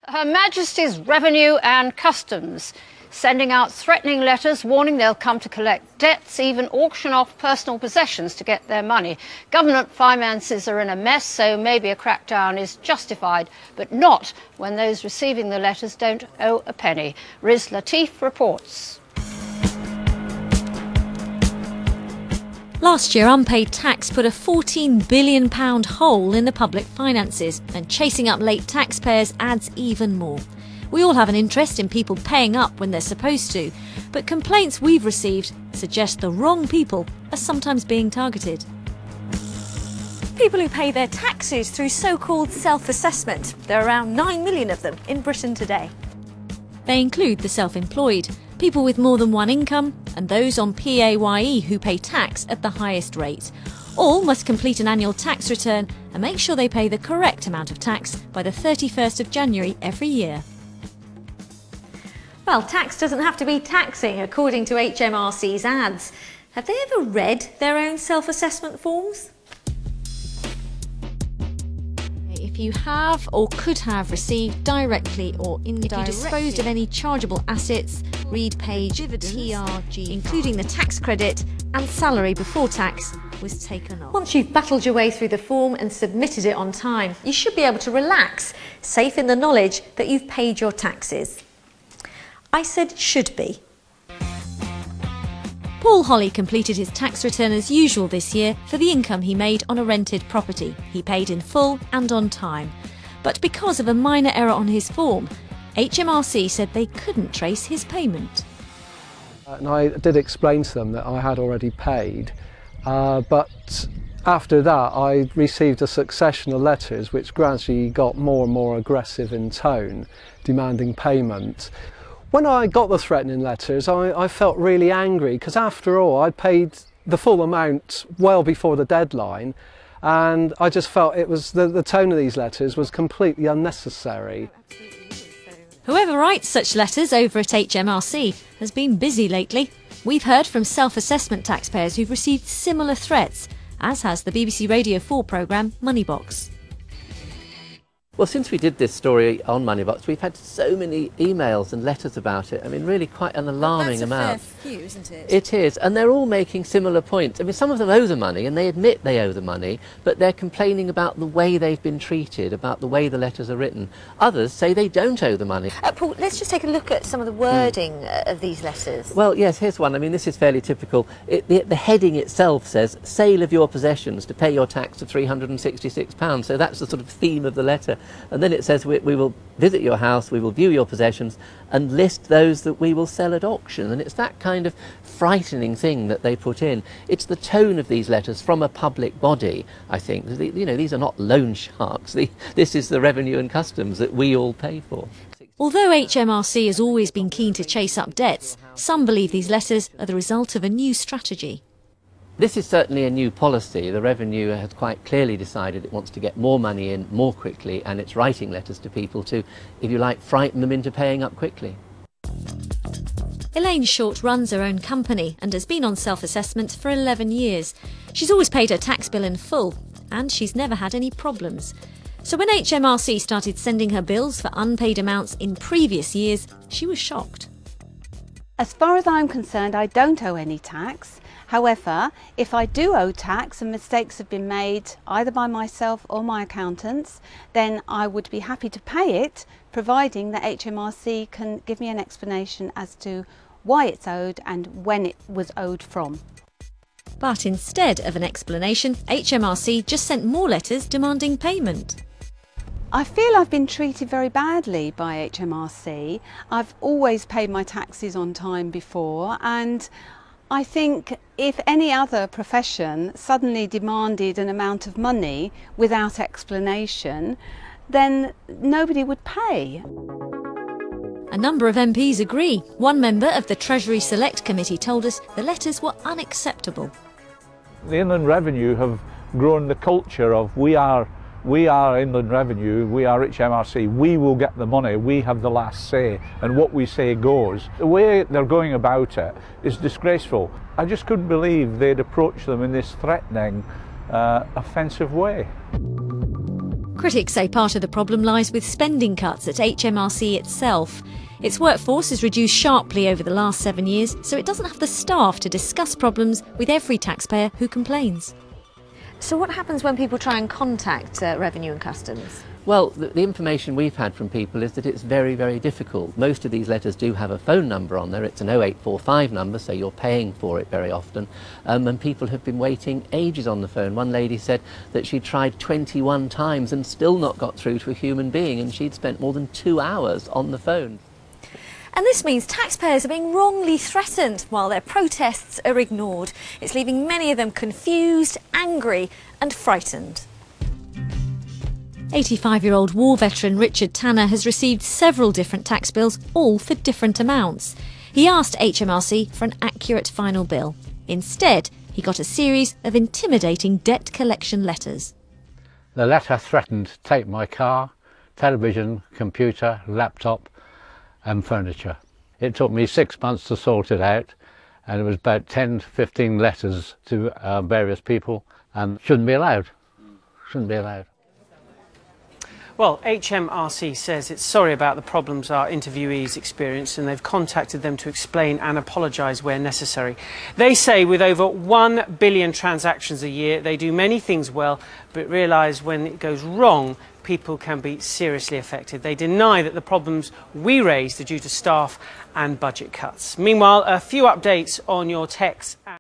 Her Majesty's Revenue and Customs sending out threatening letters warning they'll come to collect debts, even auction off personal possessions to get their money. Government finances are in a mess, so maybe a crackdown is justified, but not when those receiving the letters don't owe a penny. Riz Latif reports. Last year, unpaid tax put a £14 billion hole in the public finances, and chasing up late taxpayers adds even more. We all have an interest in people paying up when they're supposed to, but complaints we've received suggest the wrong people are sometimes being targeted. People who pay their taxes through so-called self-assessment. There are around 9 million of them in Britain today. They include the self-employed, people with more than one income, and those on PAYE who pay tax at the highest rate. All must complete an annual tax return and make sure they pay the correct amount of tax by the 31st of January every year. Well, tax doesn't have to be taxing, according to HMRC's ads. Have they ever read their own self-assessment forms? If you have or could have received directly or indirectly, if you disposed of any chargeable assets, read page TRG, including the tax credit and salary before tax was taken off. Once you've battled your way through the form and submitted it on time, you should be able to relax, safe in the knowledge that you've paid your taxes. I said should be. Paul Holly completed his tax return as usual this year for the income he made on a rented property. He paid in full and on time. But because of a minor error on his form, HMRC said they couldn't trace his payment. And I did explain to them that I had already paid, but after that I received a succession of letters which gradually got more and more aggressive in tone, demanding payment. When I got the threatening letters, I felt really angry because after all I paid the full amount well before the deadline, and I just felt it was the tone of these letters was completely unnecessary. Whoever writes such letters over at HMRC has been busy lately. We've heard from self-assessment taxpayers who've received similar threats, as has the BBC Radio 4 programme Moneybox. Well, since we did this story on Moneybox, we've had so many emails and letters about it. I mean, really quite an alarming amount. That's a fair few, isn't it? It is, and they're all making similar points. I mean, some of them owe the money, and they admit they owe the money, but they're complaining about the way they've been treated, about the way the letters are written. Others say they don't owe the money. Paul, let's just take a look at some of the wording of these letters. Well, yes, here's one. I mean, this is fairly typical. The heading itself says, sale of your possessions to pay your tax of £366. So that's the sort of theme of the letter. And then it says, we will visit your house, we will view your possessions, and list those that we will sell at auction. And it's that kind of frightening thing that they put in. It's the tone of these letters from a public body, I think. You know, these are not loan sharks. This is the Revenue and Customs that we all pay for. Although HMRC has always been keen to chase up debts, some believe these letters are the result of a new strategy. This is certainly a new policy. The Revenue has quite clearly decided it wants to get more money in more quickly, and it's writing letters to people to, if you like, frighten them into paying up quickly. Elaine Short runs her own company and has been on self-assessment for 11 years. She's always paid her tax bill in full, and she's never had any problems. So when HMRC started sending her bills for unpaid amounts in previous years, she was shocked. As far as I'm concerned, I don't owe any tax. However, if I do owe tax and mistakes have been made either by myself or my accountants, then I would be happy to pay it, providing that HMRC can give me an explanation as to why it's owed and when it was owed from. But instead of an explanation, HMRC just sent more letters demanding payment. I feel I've been treated very badly by HMRC. I've always paid my taxes on time before, and I think if any other profession suddenly demanded an amount of money without explanation, then nobody would pay. A number of MPs agree. One member of the Treasury Select Committee told us the letters were unacceptable. The Inland Revenue have grown the culture of we are Inland Revenue, we are HMRC, we will get the money, we have the last say, and what we say goes. The way they're going about it is disgraceful. I just couldn't believe they'd approach them in this threatening, offensive way. Critics say part of the problem lies with spending cuts at HMRC itself. Its workforce has reduced sharply over the last 7 years, so it doesn't have the staff to discuss problems with every taxpayer who complains. So what happens when people try and contact Revenue and Customs? Well, the information we've had from people is that it's very, very difficult. Most of these letters do have a phone number on there. It's an 0845 number, so you're paying for it very often. And people have been waiting ages on the phone. One lady said that she tried 21 times and still not got through to a human being, and she'd spent more than 2 hours on the phone. And this means taxpayers are being wrongly threatened while their protests are ignored. It's leaving many of them confused, angry and frightened. 85-year-old war veteran Richard Tanner has received several different tax bills, all for different amounts. He asked HMRC for an accurate final bill. Instead, he got a series of intimidating debt collection letters. The letter threatened to take my car, television, computer, laptop and furniture. It took me 6 months to sort it out, and it was about 10 to 15 letters to various people, and shouldn't be allowed. Shouldn't be allowed. Well, HMRC says it's sorry about the problems our interviewees experienced, and they've contacted them to explain and apologise where necessary. They say with over 1 billion transactions a year, they do many things well, but realise when it goes wrong, people can be seriously affected. They deny that the problems we raised are due to staff and budget cuts. Meanwhile, a few updates on your techs.